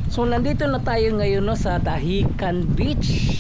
So nandito na tayo ngayon no, sa Dahican Beach.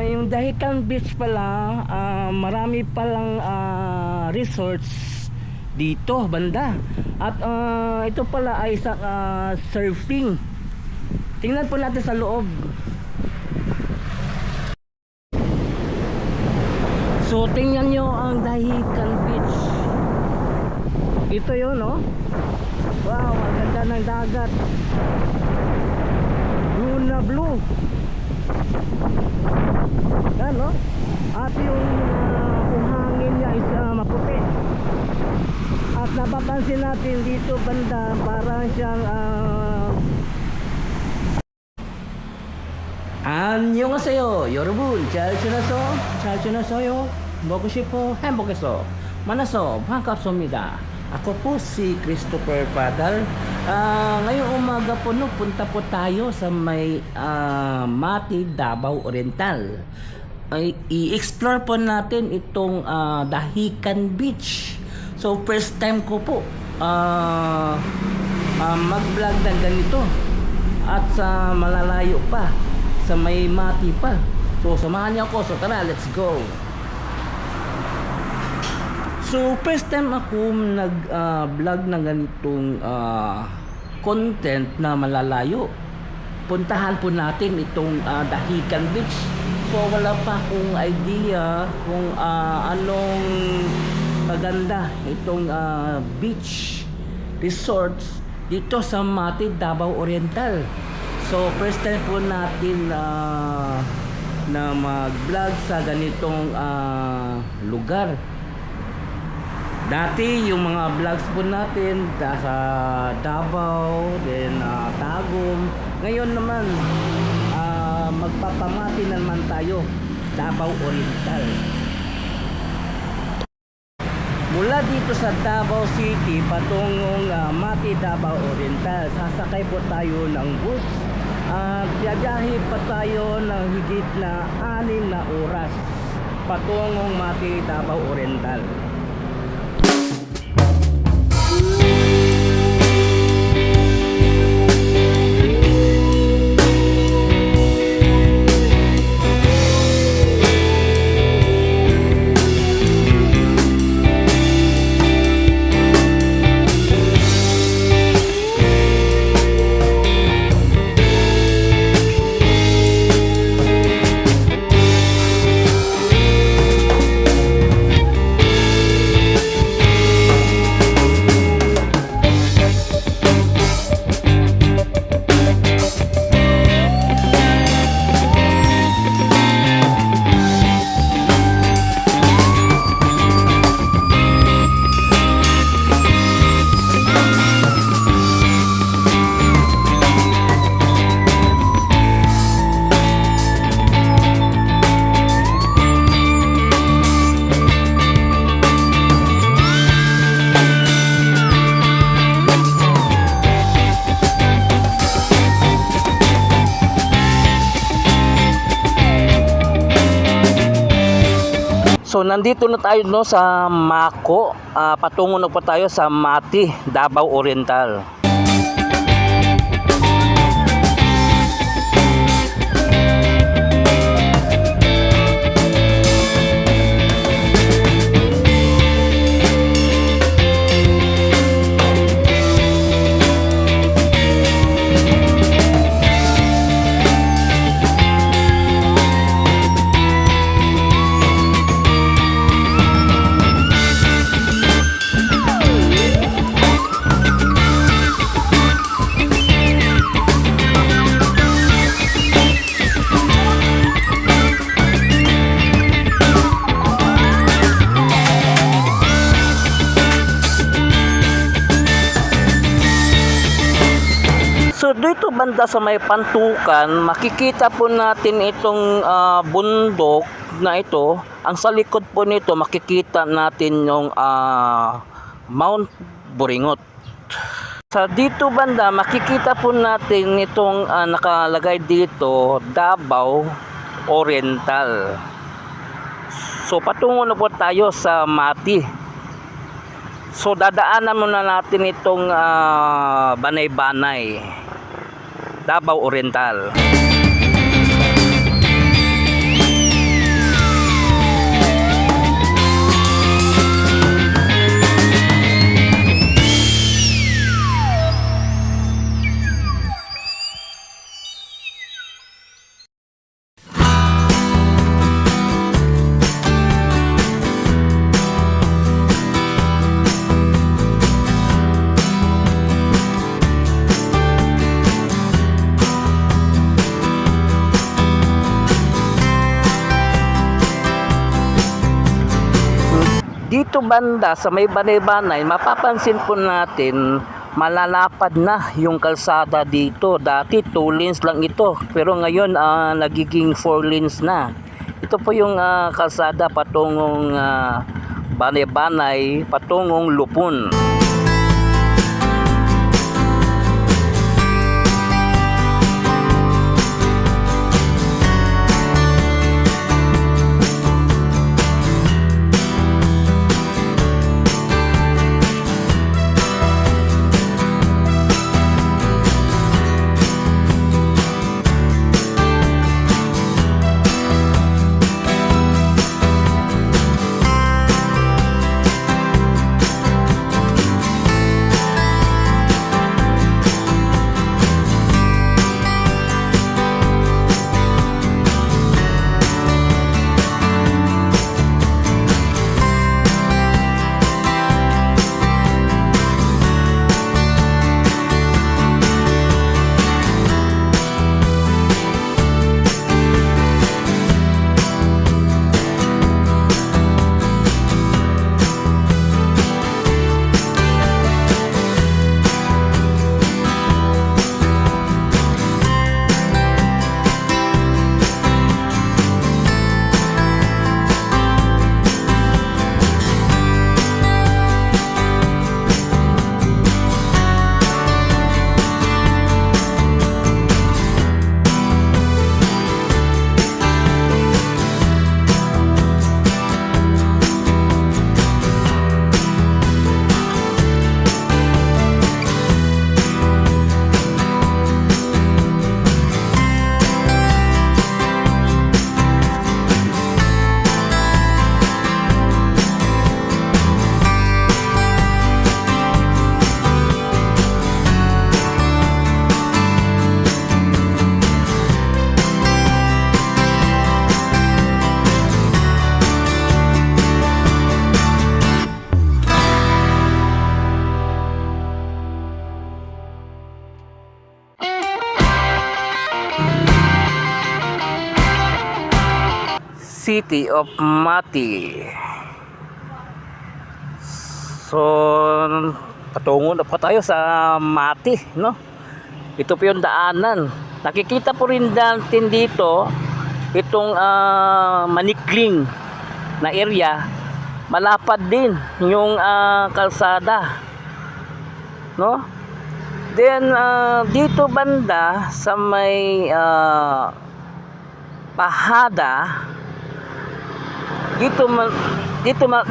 Yung Dahican Beach pala, marami palang resorts dito banda. At ito pala ay isang surfing. Tingnan po natin sa loob. So tingnan nyo ang Dahican Beach. Ito yun no. Wow, ang ganda ng dagat. Blue na blue. Yan no. At yung hangin niya is maputi. At napapansin natin dito banda parang siyang 안녕하세요 여러분. 잘 지내세요? 먹고 싶어 행복해서 만나서 반갑습니다. Ako po si Christopher Padal. Ngayong umaga po no, punta po tayo sa may Mati, Davao Oriental. I-explore po natin itong Dahican Beach. So first time ko po mag-vlog na ganito. At sa malalayo pa, sa may Mati pa. So samahan niyo ako. So tara, let's go. So first time ako nag-vlog ng ganitong content na malalayo. Puntahan po natin itong Dahican Beach. So wala pa akong idea kung anong maganda itong beach resorts dito sa Mati, Davao Oriental. So first time po natin na mag-vlog sa ganitong lugar. Dati yung mga vlogs po natin sa Davao, then Tagum. Ngayon naman magpapamati naman tayo, Davao Oriental. Mula dito sa Davao City patungong Mati, Davao Oriental, sasakay po tayo ng bus. Biyahe pa tayo ng higit na 6 na oras patungong Mati, Davao Oriental. So nandito na tayo no sa Mako, patungo na po tayo sa Mati, Davao Oriental. So dito banda sa may Pantukan, makikita po natin itong bundok na ito. Ang sa likod po nito makikita natin yung Mount Boringot. Sa dito banda makikita po natin itong nakalagay dito, Davao Oriental. So patungo na po tayo sa Mati. So dadaanan muna natin itong Banay-Banay. Davao Oriental. Dito banda sa may Banay-Banay, mapapansin po natin malalapad na yung kalsada dito. Dati 2 lanes lang ito, pero ngayon nagiging 4 lanes na. Ito po yung kalsada patungong Banay-Banay, patungong Lupon. City of Mati. So, patungo na po tayo sa Mati, no? Ito po yung daanan. Nakikita po rin natin dito itong Manikling na area. Malapad din yung kalsada, no? Then dito banda sa may Pahada, dito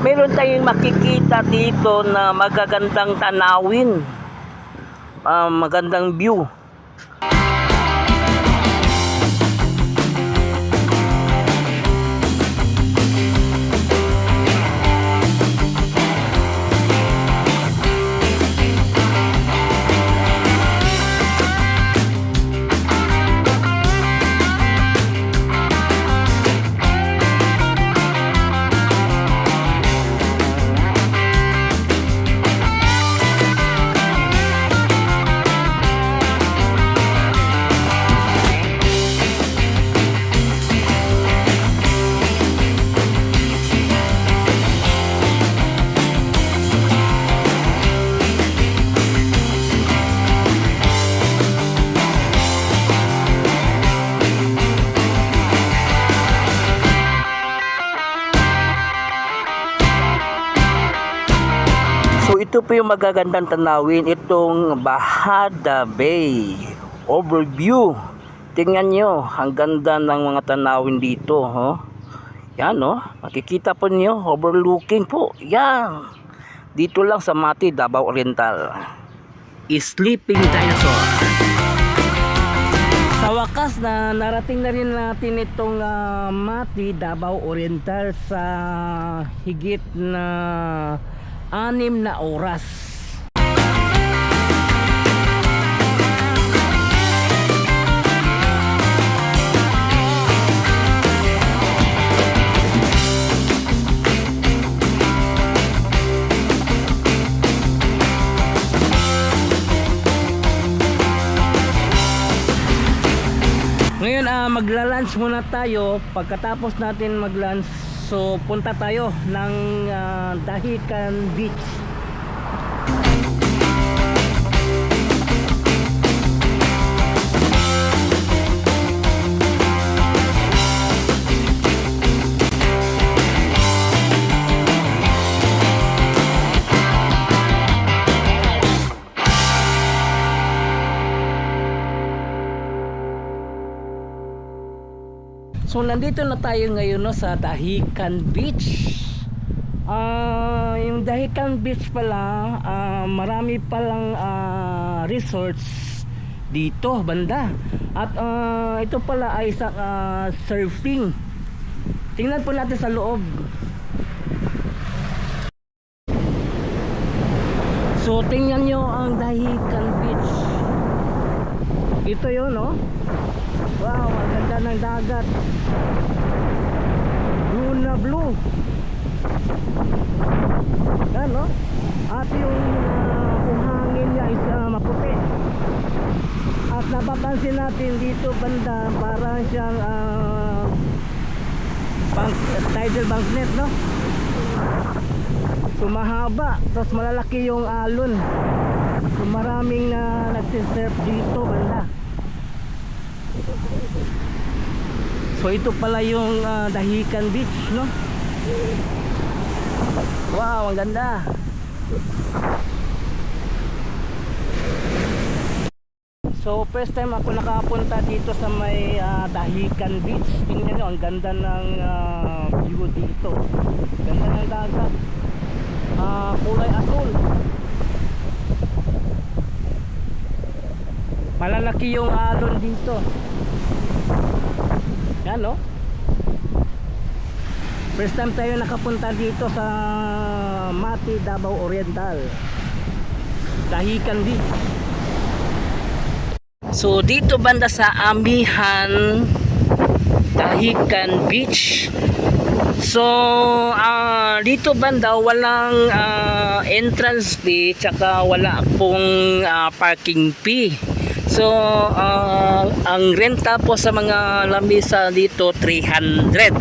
meron tayong makikita dito na magagandang tanawin, magandang view. Ito po yung magagandang tanawin, itong Bahada Bay overview. Tingnan nyo, ang ganda ng mga tanawin dito, oh. Yan, oh, makikita po nyo, overlooking po. Yan, dito lang sa Mati, Davao Oriental. Sleeping Dinosaur. na narating na rin natin itong Mati, Davao Oriental sa higit na 6 na oras. Ngayon magla-lunch muna tayo. Pagkatapos natin mag-lunch, so punta tayo ng Dahican Beach. So nandito na tayo ngayon no, sa Dahican Beach. Yung Dahican Beach pala, marami palang resorts dito banda. At ito pala ay isang surfing. Tingnan po natin sa loob. So tingnan nyo ang Dahican Beach. Ito yun no. Wow, ang ganda ng dagat. Blue na blue. Yan no. At yung buhangin niya is maputi. At napapansin natin dito banda, parang siyang tidal banknet no. So mahaba, tapos malalaki yung alon. So maraming nagsisurf dito banda. So ito pala yung Dahican Beach no. Wow, ang ganda. So first time ako nakapunta dito sa may Dahican Beach. Tingnan nyo, ang ganda ng view dito. Ganda ng dagat. Kulay asul. Malalaki yung alon dito. Yan no. First time tayo nakapunta dito sa Mati, Davao Oriental, Dahican Beach. So dito banda sa Amihan, Dahican Beach. So dito banda walang entrance fee, tsaka wala pong parking fee. So ang renta po sa mga lamisa dito 300.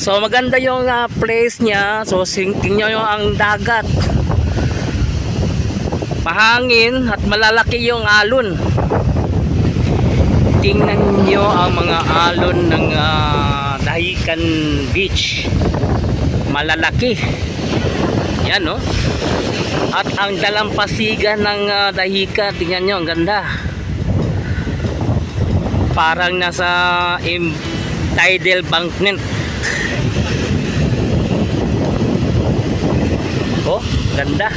So maganda yung place niya. So tingnan nyo ang dagat, mahangin at malalaki yung alon. Tingnan nyo ang mga alon ng Dahican Beach, malalaki yan no. At ang dalampasigan ng Dahican, tingnan nyo, ang ganda. Parang nasa tidal banknet. Oh, ganda.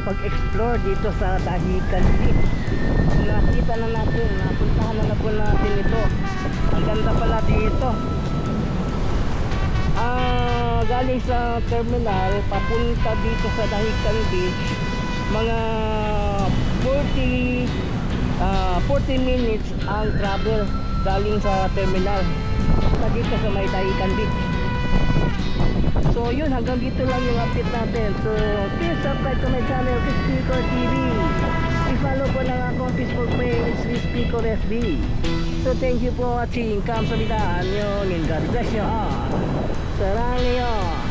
Pag-explore dito sa Dahican Beach. Nakita na natin, napuntahan na po natin ito. Ang ganda pala dito. Galing sa terminal papunta dito sa Dahican Beach, mga 40 minutes ang travel galing sa terminal dito sa may Dahican Beach. So yun, hanggang dito lang yung update natin. So please subscribe to my channel, Chris Pico TV. I-follow po lang ako on Facebook page, Chris Pico FB. So thank you for watching. Kamsahamnida, and God bless you all. Serranio.